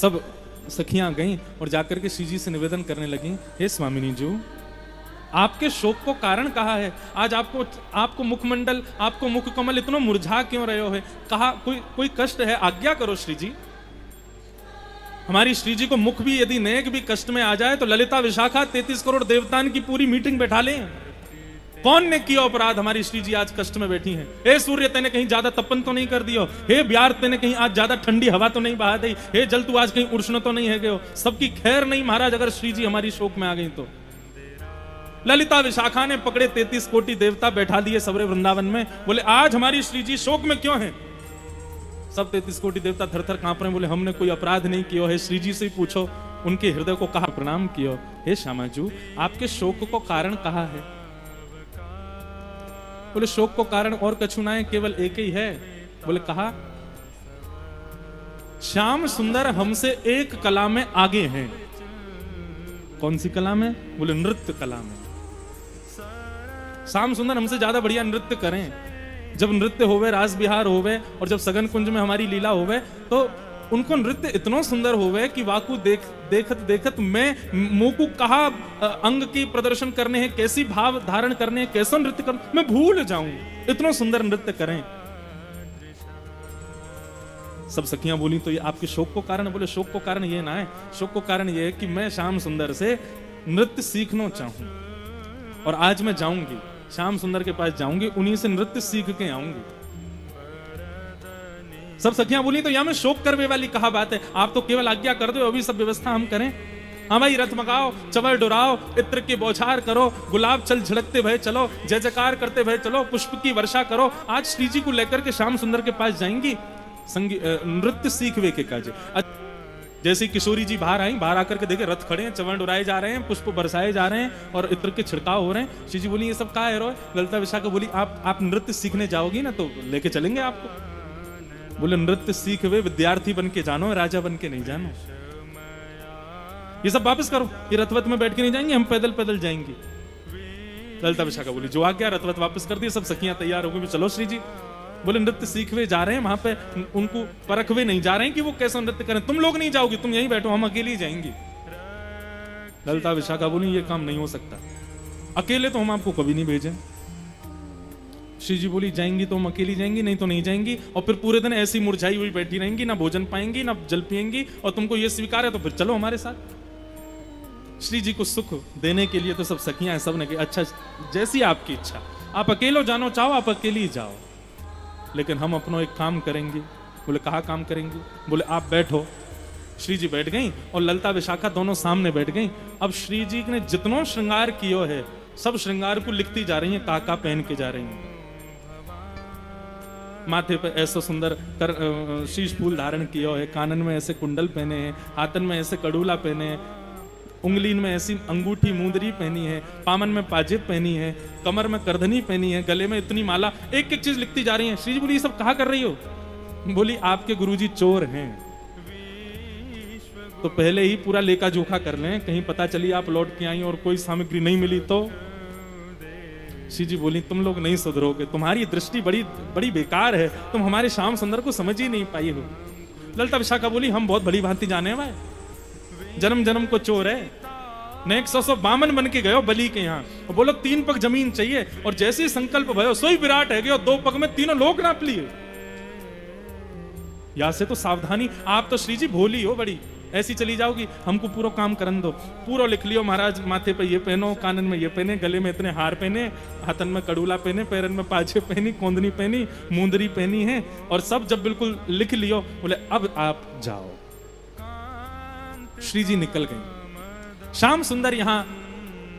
सब सखियां गईं और जाकर के श्री जी से निवेदन करने लगीं, हे स्वामिनी जी, आपके शोक को कारण कहा है? आज आपको मुखमंडल, आपको मुख कमल इतना मुरझा क्यों रहे हो है? कहा कोई कष्ट है? आज्ञा करो श्री जी। हमारी श्री जी को मुख भी यदि नेक भी कष्ट में आ जाए तो ललिता विशाखा 33 करोड़ देवतान की पूरी मीटिंग बैठा लें। कौन ने किया अपराध? हमारी श्री जी आज कष्ट में बैठी हैं। हे सूर्य, तेने कहीं ज्यादा तपन तो नहीं कर दियो? हे ब्यार, तेने कहीं आज ज्यादा ठंडी हवा तो नहीं बहा दी? हे जल, तू आज कहीं उष्ण तो नहीं है गयो? सबकी खैर नहीं महाराज, अगर श्री जी हमारी शोक में आ गई तो। ललिता विशाखा ने पकड़े 33 कोटि देवता बैठा दिए सबरे वृंदावन में। बोले आज हमारी श्री जी शोक में क्यों है? सब 33 कोटि देवता थर थर कांप रहे हैं। बोले हमने कोई अपराध नहीं किया है, श्री जी से ही पूछो। उनके हृदय को कहा प्रणाम कियो, हे श्यामाजू, आपके शोक को कारण कहा है? बोले शोक को कारण और कछु ना है, केवल एक ही है। बोले कहा, श्याम सुंदर हमसे एक कला में आगे हैं। कौन सी कला में? बोले नृत्य कला में। श्याम सुंदर हमसे ज्यादा बढ़िया नृत्य करें। जब नृत्य होवे, रास बिहार होवे और जब सगन कुंज में हमारी लीला होवे तो उनको नृत्य इतना सुंदर होवे कि वाकु देखत देखत मैं मोकू कहा अंग की प्रदर्शन करने हैं, कैसी भाव धारण करने हैं, कैसा नृत्य कर, मैं भूल जाऊं। इतना सुंदर नृत्य करें। सब सखियां बोली तो ये आपके शोक को कारण? बोले शोक को कारण ये ना है, शोक को कारण ये है कि मैं श्याम सुंदर से नृत्य सीखना चाहूं और आज मैं जाऊंगी, श्याम सुंदर के पास जाऊंगी, उन्हीं से नृत्य सीख के आऊंगी। सब सखियां बोली तो यहां में शोक करवे वाली कहा बात है? आप तो केवल आज्ञा कर दो, अभी सब व्यवस्था हम करें। हाँ भाई, रथ मगाओ, चवर डुराओ, इत्र की बौछार करो, गुलाब चल झड़कते भय चलो, जय जयकार करते भय चलो, पुष्प की वर्षा करो। आज श्री जी को लेकर के श्याम सुंदर के पास जाएंगी नृत्य सीखवे के काजे। जैसे किशोरी जी बाहर आई, बाहर आकर के देखे रथ खड़े हैं, चवन उड़ाए जा रहे हैं, पुष्प बरसाए जा रहे हैं और इत्र के छिड़काव हो रहे हैं। श्री जी बोली ये सब कहा है? ललिता विशाखा बोली आप नृत्य सीखने जाओगी ना तो लेके चलेंगे आपको। बोले नृत्य सीख वे विद्यार्थी बन के जानो, राजा बन के नहीं जानो। ये सब वापस करो, ये रथवत में बैठ के नहीं जाएंगे, हम पैदल पैदल जाएंगे। ललिता विशाखा बोली जो आ गया, रथवत वापस कर दिया। सब सखियां तैयार हो गई, चलो श्री जी। बोले नृत्य सीखवे जा रहे हैं, वहां पे उनको परखवे नहीं जा रहे हैं कि वो कैसा नृत्य करें। तुम लोग नहीं जाओगी, तुम यहीं बैठो, हम अकेले ही जाएंगे। ललिता विशाखा बोली ये काम नहीं हो सकता, अकेले तो हम आपको कभी नहीं भेजें। श्री जी बोली जाएंगी तो हम अकेली जाएंगी, नहीं तो नहीं जाएंगी। और फिर पूरे दिन ऐसी मुरझाई हुई बैठी रहेंगी, ना भोजन पाएंगी ना जल पिएंगी, और तुमको ये स्वीकार है तो फिर चलो हमारे साथ। श्री जी को सुख देने के लिए तो सब सखियां हैं, सब ने कहा अच्छा जैसी आपकी इच्छा, आप अकेलो जानो चाहो आप अकेली ही जाओ, लेकिन हम अपना एक काम करेंगे। बोले कहा काम करेंगे? बोले आप बैठो। श्री जी बैठ गई और ललिता विशाखा दोनों सामने बैठ गई। अब श्री जी ने जितना श्रृंगार किया है सब श्रृंगार को लिखती जा रही हैं, काका पहन के जा रही हैं। माथे पे ऐसा सुंदर शीश फूल धारण किया है, कानन में ऐसे कुंडल पहने हैं, हाथन में ऐसे कड़ूला पहने हैं, उंगली में ऐसी अंगूठी मुंदरी पहनी है, पामन में पाजेब पहनी है, कमर में करधनी पहनी है, गले में इतनी माला, एक एक चीज लिखती जा रही है। श्री जी बोली ये सब कहा कर रही हो? बोली आपके गुरुजी चोर हैं, तो पहले ही पूरा लेखा जोखा कर लें, कहीं पता चली आप लौट के आई और कोई सामग्री नहीं मिली तो। श्री जी बोली तुम लोग नहीं सुधरोगे, तुम्हारी दृष्टि बड़ी बड़ी बेकार है, तुम हमारे श्याम सुंदर को समझ ही नहीं पाई हो। ललिता विशाखा बोली हम बहुत भली भांति जाने भाई, जन्म जन्म को चोर है, ने 152 बन के गयो बलि के यहाँ, और बोलो 3 पग जमीन चाहिए, और जैसे ही संकल्प भयो सोई विराट है गयो, 2 पग में तीनों लोग नाप लिए। यहां से तो सावधानी, आप तो श्री जी भोली हो बड़ी, ऐसी चली जाओगी, हमको पूरा काम करन दो। पूरा लिख लियो महाराज, माथे पे ये पहनो, कानन में ये पहने, गले में इतने हार पहने, हाथन में कड़ूला पहने, पैरन में पाछे पहनी, कोंदनी पहनी, मुंदरी पहनी है, और सब जब बिल्कुल लिख लियो, बोले अब आप जाओ। श्री जी निकल गए। श्याम सुंदर यहाँ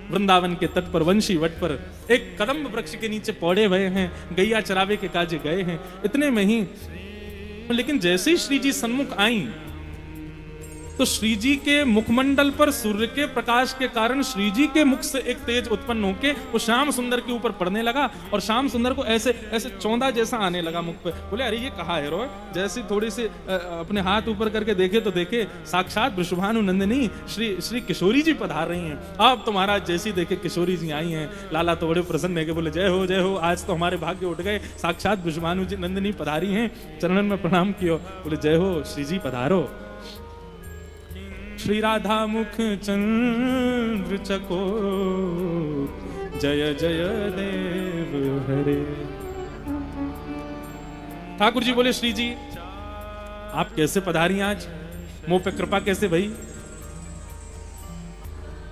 वृंदावन के तट पर वंशी वट पर एक कदम्ब वृक्ष के नीचे पौड़े हुए हैं, गैया चरावे के काजे गए हैं, इतने में ही लेकिन जैसे ही श्री जी सन्मुख आई तो श्री जी के मुखमंडल पर सूर्य के प्रकाश के कारण श्री जी के मुख से एक तेज उत्पन्न होके वो श्याम सुंदर के ऊपर पड़ने लगा, और श्याम सुंदर को ऐसे ऐसे चौंधा जैसा आने लगा मुख पे। बोले अरे ये कहा है रो? जैसे थोड़ी सी अपने हाथ ऊपर करके देखे तो देखे साक्षात वृषभानु नंदिनी श्री किशोरी जी पधार रही हैं। अब तो महाराज जैसी देखे किशोरी जी आई हैं, लाला तो बड़े प्रसन्न है कि बोले जय हो, आज तो हमारे भाग्य उठ गए, साक्षात वृषभानु जी नंदिनी पधारी हैं, चरणन में प्रणाम कियो। बोले जय हो श्री जी पधारो। श्री राधा मुख चंद्र चको, जय जय देव हरे। ठाकुर जी बोले, श्री जी आप कैसे पधारी आज, मुंह पे कृपा कैसे भई?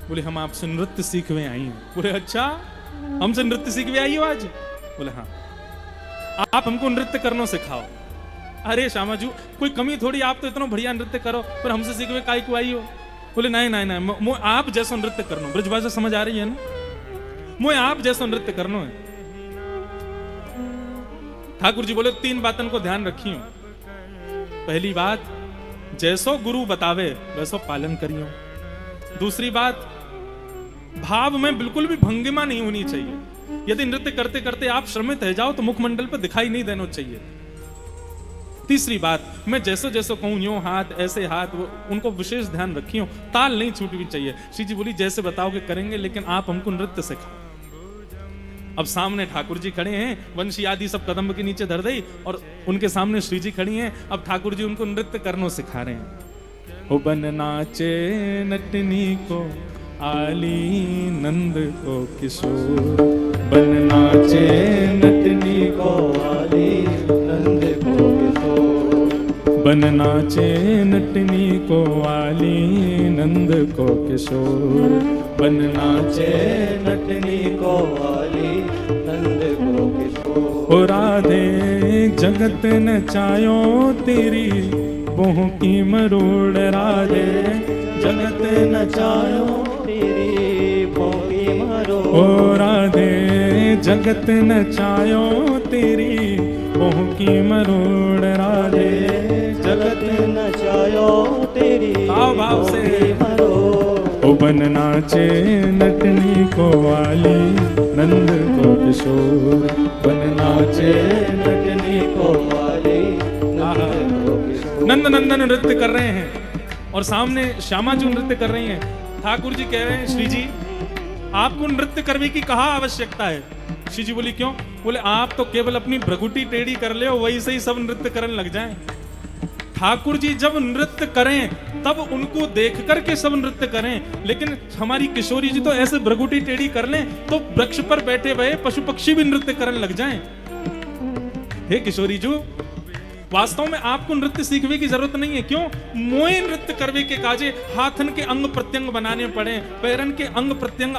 बोले हम आपसे नृत्य सीखने आई हैं। बोले अच्छा, हमसे नृत्य सीखने आई हो आज? बोले हाँ, आप हमको नृत्य करना सिखाओ। अरे श्यामा जी कोई कमी थोड़ी, आप तो इतना बढ़िया नृत्य करो, पर हमसे सीखने काहे को आई हो? बोले नहीं नहीं नहीं, आप जैसा नृत्य करना, ब्रजभाषा समझ आ रही है ना, मुझे आप जैसा नृत्य करना है। ठाकुर जी बोले 3 बातों को ध्यान रखियो। पहली बात, जैसो गुरु बतावे वैसो पालन करियो। दूसरी बात, भाव में बिल्कुल भी भंगिमा नहीं होनी चाहिए। यदि नृत्य करते करते आप श्रमित रह जाओ तो मुखमंडल पर दिखाई नहीं देना चाहिए। तीसरी बात, मैं जैसो जैसो कहूं यूं हाथ ऐसे हाथ, उनको विशेष ध्यान रखियो, ताल नहीं छूटनी चाहिए। श्री जी बोली जैसे बताओगे करेंगे, लेकिन आप हमको नृत्य सिखाओ। अब सामने ठाकुर जी खड़े हैं, वंशी आदि सब कदम के नीचे धर दई, और उनके सामने श्री जी खड़ी हैं। अब ठाकुर जी उनको नृत्य करना सिखा रहे हैं। ओ बन नाचे नटनी को आली नंद को किशोर, बन नाचे नटनी को आली नंद को किशोर, बन नाचे नटनी को आली नंद को किशोर, बन नाचे नटनी को आली नंद को किशोर। ओ राधे जगत नचायो तेरी बोह की मरोड़, राधे जगत नचायो तेरी बोह की मरोड़। ओ राधे जगत नचायो तेरी बोह की मरोड़, राधे जगत नचायो तेरी भाव से मरोड़। ओ बन नाचे नटनी को वाली नंद को किशोर, बन नाचे नटनी को वाली नंद को किशोर। नंद नंदन नृत्य कर रहे हैं और सामने श्यामा जी नृत्य कर रही हैं। ठाकुर जी कह रहे हैं, श्री जी आपको नृत्य करने की कहाँ आवश्यकता है? श्री जी बोली क्यों? बोले आप तो केवल अपनी भ्रगुटी टेढ़ी कर ले, वही से ही सब नृत्य करने लग जाएं। ठाकुर जी जब नृत्य करें तब उनको देख करके सब नृत्य करें, लेकिन हमारी किशोरी जी तो ऐसे भ्रगुटी टेढ़ी कर लें तो वृक्ष पर बैठे हुए पशु पक्षी भी नृत्य करने लग जाएं। हे किशोरी जी, वास्तव में आपको नृत्य सीखने की जरूरत नहीं है। क्यों? मोए नृत्य करवे के काजे हाथन के अंग प्रत्यंग बनाने पड़े, पैरन के अंग प्रत्यंग,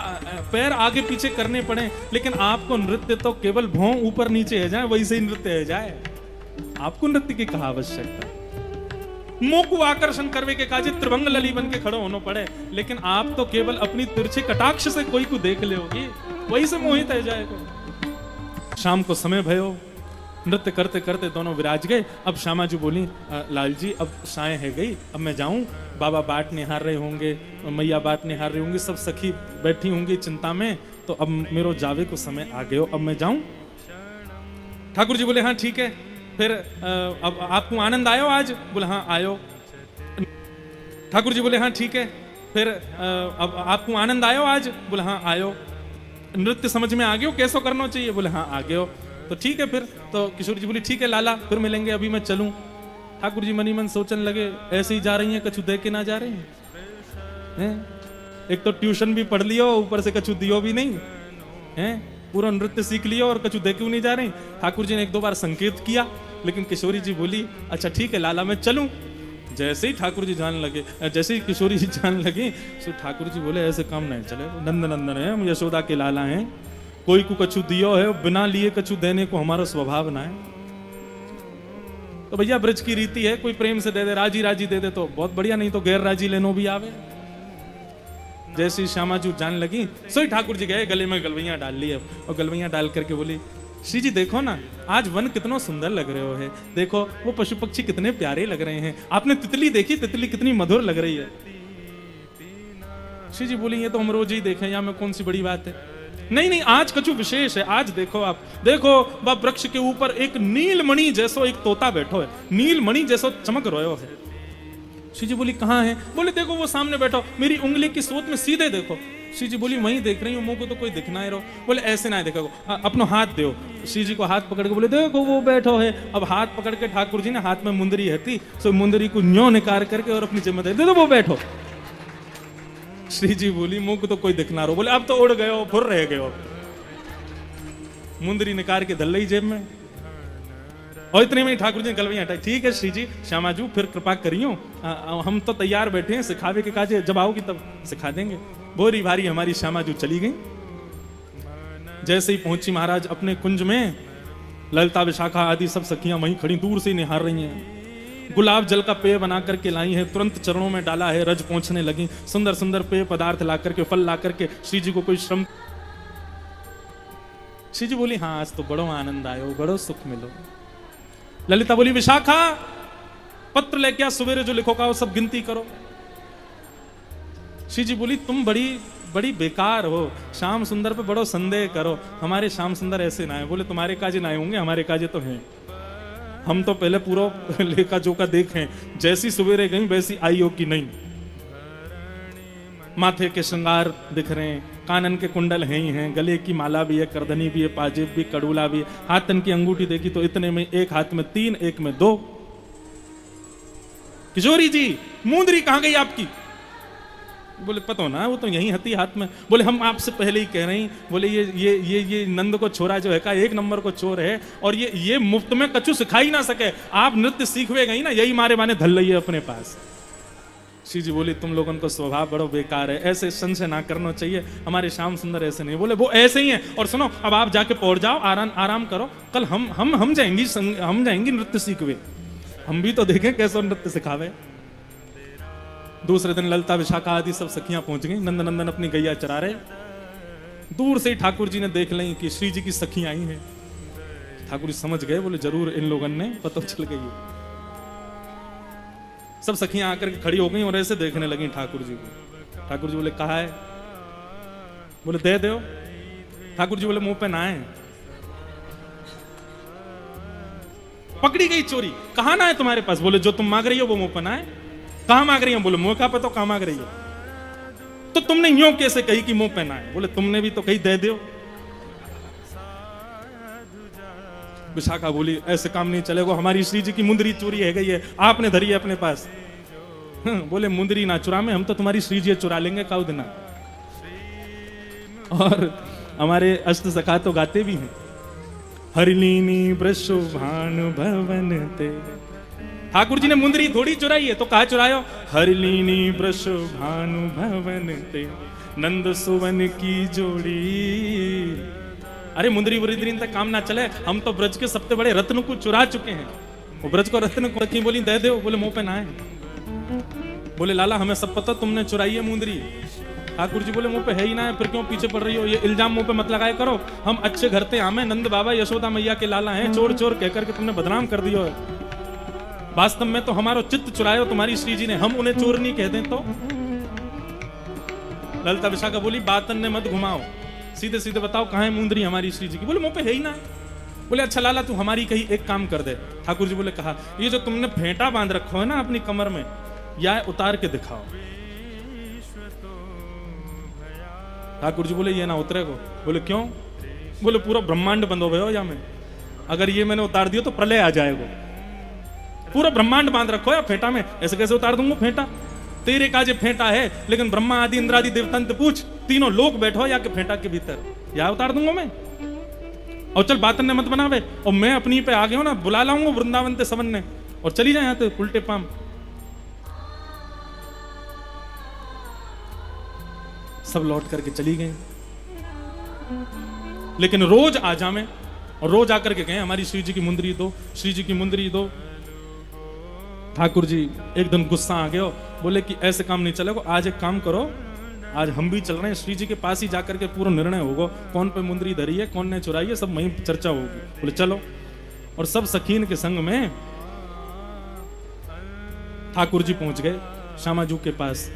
पैर आगे पीछे करने पड़े, लेकिन आपको नृत्य तो केवल भौं ऊपर नीचे है जाए, वैसे ही नृत्य है जाए। आपको नृत्य की कहा आवश्यकता? मुंह को आकर्षण करवे के काजे त्रिभंग लली बन के खड़े होना पड़े, लेकिन आप तो केवल अपनी तिरछे कटाक्ष से कोई को देख लेगी, वही से मोहित है जाएगा। शाम को समय भयो, नृत्य करते करते दोनों विराज गए। अब श्यामा जी बोली, लाल जी अब साय है गई, अब मैं जाऊं, बाबा बाट निहार रहे होंगे, मैया बाट निहार रही होंगी, सब सखी बैठी होंगी चिंता में, तो अब मेरो जावे को समय आ गयो, अब मैं जाऊं। ठाकुर जी बोले हाँ ठीक है, फिर अब आपको आनंद आयो आज? बोले हाँ आयो। ठाकुर जी बोले हाँ ठीक है, फिर अब आपको आनंद आयो आज? बोले हाँ आयो। नृत्य समझ में आ गयो कैसो करना चाहिए? बोले हाँ आ गयो। तो ठीक है फिर, तो किशोर जी बोली ठीक है लाला, फिर मिलेंगे, अभी मैं चलूं। ठाकुर जी मनी मन सोचने लगे, ऐसे ही जा रही हैं, कछु दे के ना जा रहे हैं? एक तो ट्यूशन भी पढ़ लियो, ऊपर से कछु दियो भी नहीं हैं, पूरा नृत्य सीख लियो और कछु दे क्यों नहीं जा रहे? ठाकुर जी ने 1-2 बार संकेत किया, लेकिन किशोरी जी बोली अच्छा ठीक है लाला मैं चलूं। जैसे ही ठाकुर जी जान लगे, जैसे ही किशोरी जी जान लगी, तो ठाकुर जी बोले ऐसे काम नहीं चले, नंद नंदन है, यशोदा के लाला हैं, कोई को कछु दियो है, बिना लिए कछु देने को हमारा स्वभाव ना है। तो भैया ब्रज की रीति है, कोई प्रेम से दे दे, राजी राजी दे दे तो बहुत बढ़िया, नहीं तो गैर राजी लेनो भी आवे। जैसे श्यामा जी जान लगी, सो ही ठाकुर जी गए, गले में गलवैयां डाल ली, और गलवैयां डाल करके बोली, श्री जी देखो ना आज वन कितना सुंदर लग रहे हो है, देखो वो पशु पक्षी कितने प्यारे लग रहे हैं, आपने तितली देखी, तितली कितनी मधुर लग रही है। श्री जी बोली ये तो हम रोज ही देखें, या में कौन सी बड़ी बात है? नहीं नहीं आज कछु विशेष है, आज देखो आप देखो वह वृक्ष के ऊपर एक नीलमणि जैसो एक तोता बैठो है, नीलमणि जैसो चमक रहो है। श्री जी बोली कहाँ है? बोले देखो वो सामने बैठो, मेरी उंगली की सोत में सीधे देखो। श्री जी बोली वहीं देख रही हूँ, मुंह को तो कोई दिखना ही रहो। बोले ऐसे ना देखो, अपनो हाथ दो। श्री जी को हाथ पकड़ के बोले देखो वो बैठो है। अब हाथ पकड़ के ठाकुर जी ने हाथ में मुंदरी है थी, सो मुंदरी को न्यो निकाल करके और अपनी जिम्मे दे दो वो बैठो। श्री जी बोली मुंह को तो कोई दिखना रहो। बोले अब तो उड़ गए हो, फुर रह गए हो। मुंदरी निकाल के धल ली जेब में, और इतने में ठाकुर जी ने गलवैया हटाई। ठीक है श्री जी, श्यामाजू फिर कृपा करियो, हम तो तैयार बैठे हैं सिखावे के काजे, जब आओगी तब सिखा देंगे। बोरी भारी हमारी श्यामाजू चली गई। जैसे ही पहुंची महाराज अपने कुंज में, ललिता विशाखा आदि सब सखियां वहीं खड़ी दूर से निहार रही हैं। गुलाब जल का पेय बना करके लाई है, तुरंत चरणों में डाला है, रज पहुंचने लगी। सुंदर सुंदर पेय पदार्थ ला करके, फल ला करके श्री जी को कोई श्रम। श्री जी बोली हाँ आज तो बड़ो आनंद आयो, बड़ो सुख मिलो। ललिता बोली विशाखा पत्र लेके आ, सवेरे जो लिखोगा वो सब गिनती करो। श्री जी बोली तुम बड़ी बड़ी बेकार हो, श्याम सुंदर पे बड़ो संदेह करो, हमारे श्याम सुंदर ऐसे ना है। बोले तुम्हारे काजे ना होंगे, हमारे काजे तो हैं। हम तो पहले पूरा लेखा जोखा देखें, जैसी सवेरे गई वैसी आई हो कि नहीं। माथे के श्रृंगार दिख रहे हैं, कानन के कुंडल हैं ही हैं, गले की माला भी है, करधनी भी है, पाजेब भी, कड़ूला भी है। हाथन की अंगूठी देखी तो इतने में एक हाथ में 3, एक में 2। किशोरी जी मुंदरी कहां गई आपकी? बोले पता ना, वो तो यहीं हती हाथ में। बोले हम आपसे पहले ही कह रहे हैं। बोले ये नंद को छोरा जो है का 1 नंबर को चोर है, और ये मुफ्त में कछु सिखा ही ना सके। आप नृत्य सीखवे गई ना, यही मारे माने धल रही है अपने पास। श्री जी बोले तुम लोगों को स्वभाव बड़ो बेकार है, ऐसे संशय ना करना चाहिए, हमारे श्याम सुंदर ऐसे नहीं। बोले वो ऐसे ही है, और सुनो अब आप जाके पहुंच जाओ, आराम करो, कल हम जाएंगी नृत्य सीखवे, हम भी तो देखें कैसे नृत्य सिखावे। दूसरे दिन ललिता विशाखा आदि सब सखियां पहुंच गई। नंदनंदन अपनी गैया चरा रहे। दूर से ठाकुर जी ने देख ली कि श्री जी की सखियां आई हैं। ठाकुर जी समझ गए, बोले जरूर इन लोगों ने पता चल गई। सब सखियां आकर के खड़ी हो गई और ऐसे देखने लगी ठाकुर जी को। ठाकुर जी बोले कहा है? बोले दे दो। ठाकुर जी बोले मुंह पे ना है। पकड़ी गई चोरी। कहा ना है तुम्हारे पास? बोले जो तुम मांग रही हो वो मुंह पे ना है। कहां मांग रही हो? बोले मुंह का पता, कहां मांग रही हो? तो तुमने यूं कैसे कही कि मुंह पहना है? बोले तुमने भी तो कही दे दो। विशाखा बोली ऐसे काम नहीं चलेगा, हमारी श्री जी की मुंदरी चोरी है गई है, आपने धरी है अपने पास। बोले मुंदरी ना चुरा में, हम तो तुम्हारी श्री जी चुरा लेंगे काउ दिना। और हमारे अष्ट सखा तो गाते भी हैं, हरिलीनी वृषभानु भवन ते। ठाकुर जी ने मुंदरी थोड़ी चुराई है, तो कहा चुरायो? हरिलीनी वृषभानु भवन ते नंद सुवन की जोड़ी। अरे मुंदरी बुरी तक काम ना चले, हम तो ब्रज के सबसे बड़े रत्न को चुरा चुके हैं। वो ब्रज को रत्न को रखी, बोली दे दो। बोले मुंह पे ना है। बोले लाला हमें सब पता तुमने चुराई है मुंदरी। ठाकुर जी बोले मुंह पे है ही ना है, फिर क्यों पीछे पड़ रही हो? ये इल्जाम मुंह पे मत लगाया करो, हम अच्छे घर से आमे, नंद बाबा यशोदा मैया के लाला हैं, चोर चोर कहकर के तुमने बदनाम कर दियो है। वास्तव में तो हमारा चित्त चुरायो तुम्हारी श्री जी ने, हम उन्हें चोर नहीं कह दें तो। ललिता विशाखा बोली बातन ने मत घुमाओ, सीधे सीधे बताओ कहां है मुंदरी हमारी श्री जी की? बोले मुंह पे है ही ना है। बोले अच्छा लाला तू हमारी कहीं एक काम कर दे। ठाकुर जी बोले कहा? ये जो तुमने फेंटा बांध रखो है ना अपनी कमर में, या उतार के दिखाओ। ठाकुर जी बोले ये ना उतरेगो। बोले क्यों? बोले पूरा ब्रह्मांड बंद हो गया या में, अगर ये मैंने उतार दिया तो प्रलय आ जाएगा। पूरा ब्रह्मांड बांध रखो या फेंटा में, ऐसे कैसे उतार दूंगा फेंटा? तेरे काजे फेंटा है, लेकिन ब्रह्मा आदि इंद्रादि देवतंत पूछ, तीनों लोग बैठो या के फेंटा के भीतर, या उतार दूंगा मैं। और चल बातन ने मत बनावे, और मैं अपनी पे आ गया हूं ना, बुला लाऊंगा वृंदावन ते सवन ने, और चली जाए यहां ते उल्टे पाम। सब लौट करके चली गई। लेकिन रोज आ जामे, और रोज आकर के कहें हमारी श्री जी की मुंदरी दो, श्री जी की मुंदरी दो। ठाकुर जी एकदम गुस्सा आ गए, बोले कि ऐसे काम नहीं चलेगा, आज एक काम करो, आज हम भी चल रहे हैं श्री जी के पास ही जाकर के पूरा निर्णय होगा, कौन पे मुंदरी धरी है, कौन ने चुराई है, सब वहीं चर्चा होगी। बोले चलो। और सब सखीन के संग में ठाकुर जी पहुंच गए श्यामाजू के पास,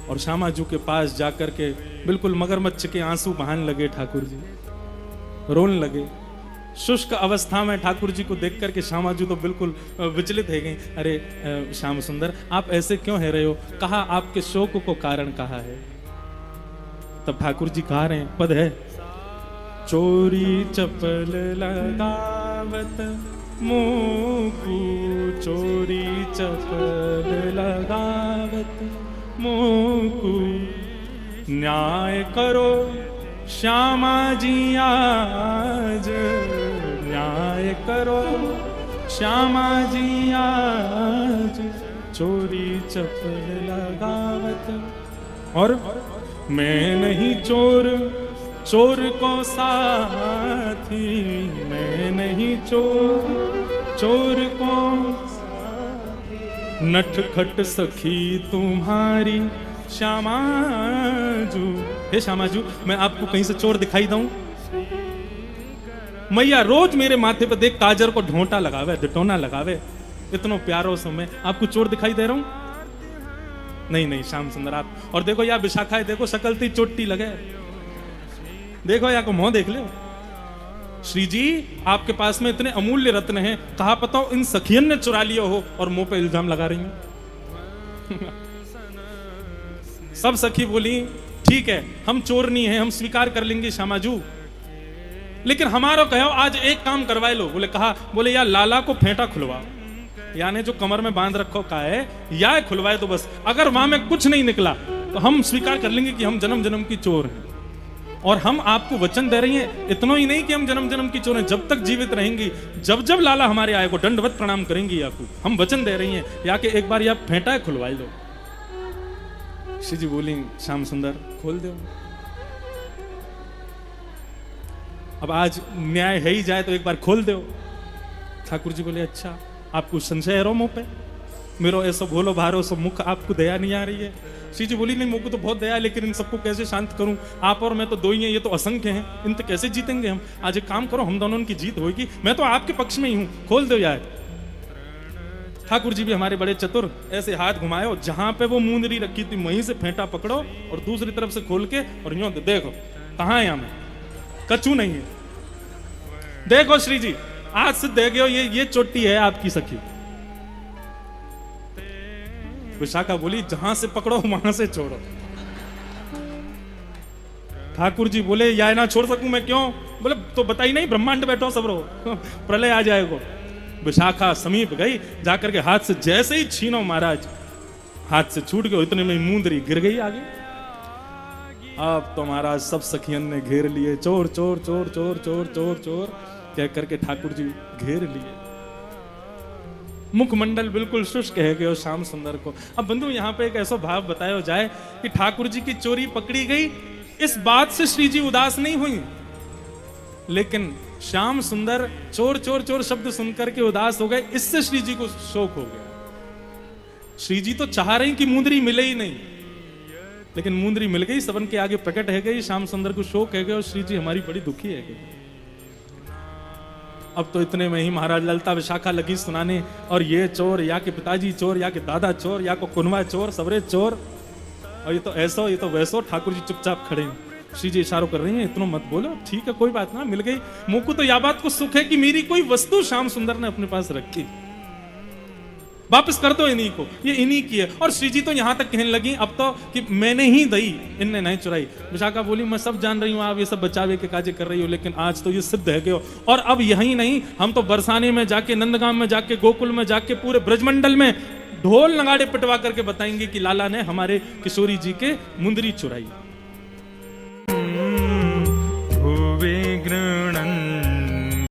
और श्यामाजू के पास जाकर के बिल्कुल मगरमच्छ के आंसू बहाने लगे। ठाकुर जी रोने लगे। शुष्क अवस्था में ठाकुर जी को देख करके श्यामाजू तो बिल्कुल विचलित है गई। अरे श्याम सुंदर आप ऐसे क्यों है रहे हो? कहा आपके शोक को कारण कहा है? तब ठाकुर जी कहा रहे हैं, पद है, चोरी चपल लगावत मोकू, चोरी चपल लगावत मोकू न्याय करो श्यामा जी आज, न्याय करो श्यामा जी आज, चोरी चप्पल लगावत। और मैं नहीं चोर, चोर को साथी, मैं नहीं चोर, चोर को नटखट सखी तुम्हारी श्यामाजू। हे श्यामाजू, मैं आपको कहीं से चोर दिखाई दूं? मैया रोज मेरे माथे पे देख काजर को ढोंटा लगावे, डिटोना लगावे, इतना प्यारो समय आपको चोर दिखाई दे रहा हूं? नहीं नहीं श्याम सुंदर आप। और देखो या विशाखा है, देखो शकलती चोटी लगे, देखो या को मुंह देख ले। श्री जी आपके पास में इतने अमूल्य रत्न हैं, कहा पता इन सखियन ने चुरा लिया हो और मुंह पे इल्जाम लगा रही हैं। सब सखी बोली ठीक है हम चोर नहीं है, हम स्वीकार कर लेंगे श्यामाजू, लेकिन हमारा कहो आज एक काम करवाए लो। बोले कहा? बोले या लाला को फेंटा खुलवा, यानी जो कमर में बांध रखो का है या खुलवाए तो बस, अगर वहां में कुछ नहीं निकला तो हम स्वीकार कर लेंगे कि हम जन्म जन्म की चोर हैं। और हम आपको वचन दे रही हैं, इतना ही नहीं कि हम जन्म जन्म की चोर हैं, जब तक जीवित रहेंगी, जब जब लाला हमारे आएगो दंडवत प्रणाम करेंगी आपको, हम वचन दे रही हैं या कि एक बार या फेंटा खुलवाए लो। श्री जी बोली श्याम सुंदर खोल दो, अब आज न्याय है ही जाए तो एक बार खोल दो। ठाकुर जी बोले अच्छा आपको संशय है रो मुंह पे, मेरो ऐसा भोलो भारो सब मुख आपको दया नहीं आ रही है? श्री जी बोली नहीं मुझको तो बहुत दया है, लेकिन इन सबको कैसे शांत करूं? आप और मैं तो दो ही हैं, ये तो असंख्य हैं, इन तो कैसे जीतेंगे हम? आज एक काम करो, हम दोनों की जीत होगी, मैं तो आपके पक्ष में ही हूं, खोल दो यार। ठाकुर जी भी हमारे बड़े चतुर, ऐसे हाथ घुमाए, जहां पे वो मुंदरी रखी थी वहीं से फेंटा पकड़ो और दूसरी तरफ से खोल के और यूं देखो कहां है, हमें कचू नहीं है। देखो श्री जी आज से देखो ये चोटी है आपकी सखी। विशाखा बोली जहां से पकड़ो वहां से छोड़ो। ठाकुर जी बोले या ना छोड़ सकूं मैं? क्यों? बोले तो बताई नहीं, ब्रह्मांड बैठो सब रो, प्रलय आ जाएगा। विशाखा समीप गई, जाकर के हाथ से जैसे ही छीनो महाराज, हाथ से छूट गए, इतने में मुंदरी गिर गई आगे। अब तो महाराज सब सखियन ने घेर लिए, चोर चोर चोर चोर चोर चोर चोर कह करके ठाकुर जी घेर लिए। मुखमंडल बिल्कुल शुष्क है गयो श्याम सुंदर को। अब बंधु यहाँ पे एक ऐसा भाव बताया जाए कि ठाकुर जी की चोरी पकड़ी गई, इस बात से श्री जी उदास नहीं हुई, लेकिन श्याम सुंदर चोर चोर चोर शब्द सुनकर के उदास हो गए, इससे श्री जी को शोक हो गया। श्री जी तो चाह रहे कि मुंदरी मिले ही नहीं, लेकिन मुंदरी मिल गई, सबन के आगे प्रकट है गई, श्याम सुंदर को शोक है गया और श्री जी हमारी बड़ी दुखी है गई। अब तो इतने में ही महाराज ललता विशाखा लगी सुनाने, और ये चोर या के पिताजी चोर, या के दादा चोर, या को कुनवा चोर, सबरे चोर, और ये तो ऐसो ये तो वैसो। ठाकुर जी चुपचाप खड़े हैं, श्री जी इशारों कर रही हैं इतना मत बोलो, ठीक है कोई बात ना, मिल गई। मुझको तो यह बात को सुख है कि मेरी कोई वस्तु श्याम सुंदर ने अपने पास रखी, वापस कर दो इन्हीं को, ये इन्हीं की है। और श्री जी तो यहां तक कहने लगी अब तो कि मैंने ही दई, इनने नहीं चुराई। विशाखा बोली मैं सब जान रही हूं, आप ये सब बचावे के काजे कर रही हो, लेकिन आज तो ये सिद्ध है गयो। और अब यही नहीं, हम तो बरसाने में जाके, नंदगांव में जाके, गोकुल में जाके, पूरे ब्रजमंडल में ढोल नगाड़े पिटवा करके बताएंगे कि लाला ने हमारे किशोरी जी के मुंदरी चुराई।